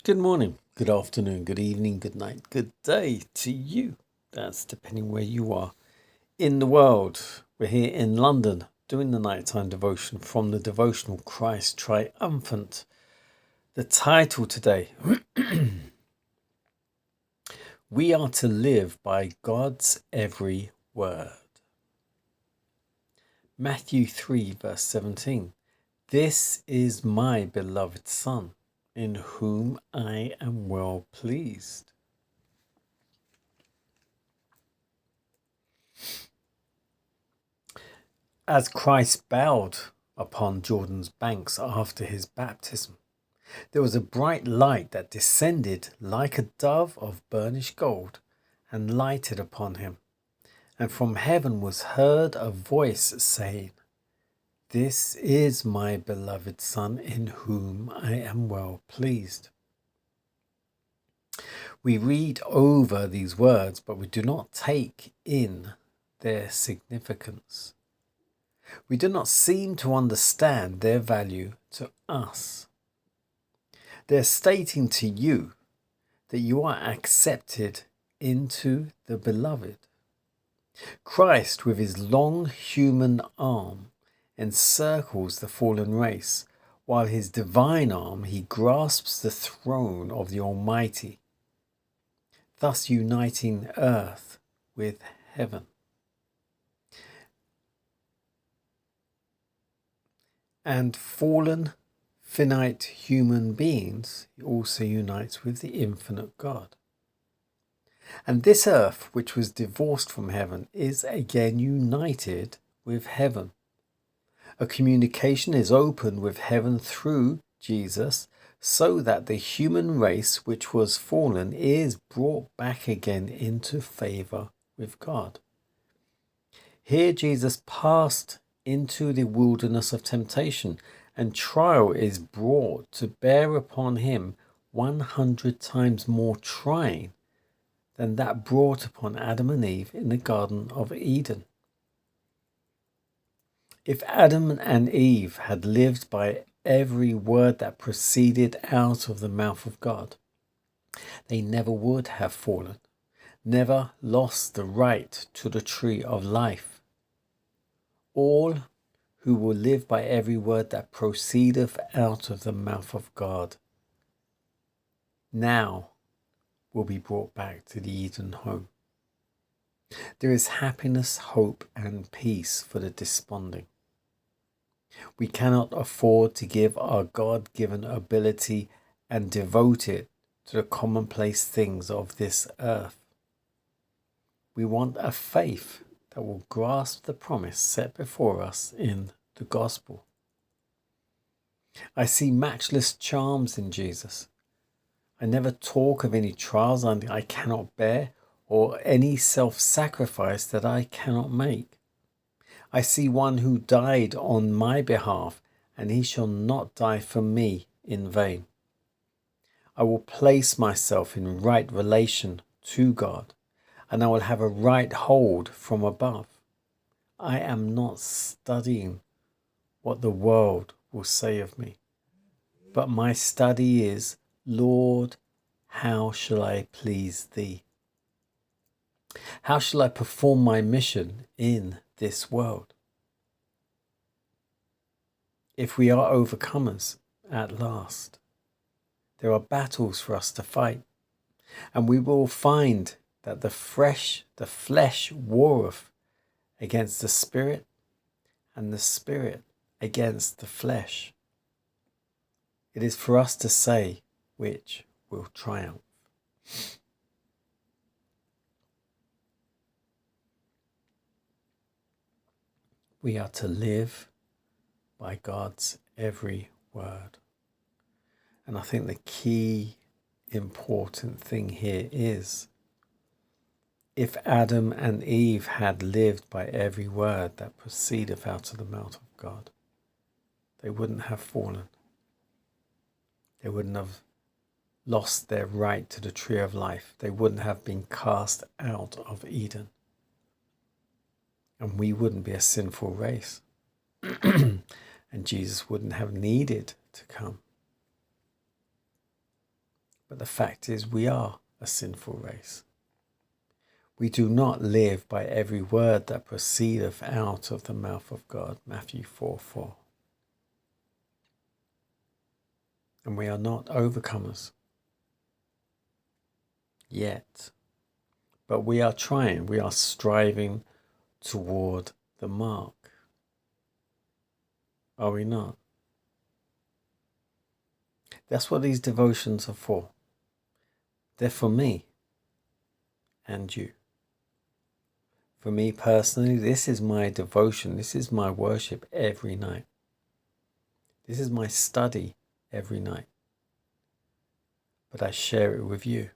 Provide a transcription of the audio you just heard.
Good morning, good afternoon, good evening, good night, good day to you. That's depending where you are in the world. We're here in London doing the nighttime devotion from the devotional Christ Triumphant. The title today, we are to live by God's every word. Matthew 3 verse 17. This is my beloved Son, in whom I am well pleased. As Christ bowed upon Jordan's banks after his baptism, there was a bright light that descended like a dove of burnished gold and lighted upon him. And from heaven was heard a voice saying, "This is my beloved Son, in whom I am well pleased." We read over these words, but we do not take in their significance. We do not seem to understand their value to us. They're stating to you that you are accepted into the beloved. Christ, with his long human arm, encircles the fallen race, while his divine arm, he grasps the throne of the Almighty, thus uniting earth with heaven. And fallen, finite human beings he also unites with the infinite God. And this earth, which was divorced from heaven, is again united with heaven. A communication is opened with heaven through Jesus, so that the human race which was fallen is brought back again into favour with God. Here Jesus passed into the wilderness of temptation, and trial is brought to bear upon him 100 times more trying than that brought upon Adam and Eve in the Garden of Eden. If Adam and Eve had lived by every word that proceeded out of the mouth of God, they never would have fallen, never lost the right to the tree of life. All who will live by every word that proceedeth out of the mouth of God now will be brought back to the Eden home. There is happiness, hope, and peace for the desponding. We cannot afford to give our God-given ability and devote it to the commonplace things of this earth. We want a faith that will grasp the promise set before us in the gospel. I see matchless charms in Jesus. I never talk of any trials I cannot bear or any self-sacrifice that I cannot make. I see one who died on my behalf, and he shall not die for me in vain. I will place myself in right relation to God, and I will have a right hold from above. I am not studying what the world will say of me, but my study is, Lord, how shall I please thee? How shall I perform my mission in this world? If we are overcomers at last, there are battles for us to fight, and we will find that the flesh warreth against the spirit, and the spirit against the flesh. It is for us to say which will triumph. We are to live by God's every word. And I think the key important thing here is, if Adam and Eve had lived by every word that proceedeth out of the mouth of God, they wouldn't have fallen. They wouldn't have lost their right to the tree of life. They wouldn't have been cast out of Eden. And we wouldn't be a sinful race. And Jesus wouldn't have needed to come. But the fact is, we are a sinful race. We do not live by every word that proceedeth out of the mouth of God. Matthew 4:4. And we are not overcomers yet. But we are trying, we are striving toward the mark. Are we not? That's what these devotions are for. They're for me and you. For me personally, this is my devotion. This is my worship every night. This is my study every night. But I share it with you.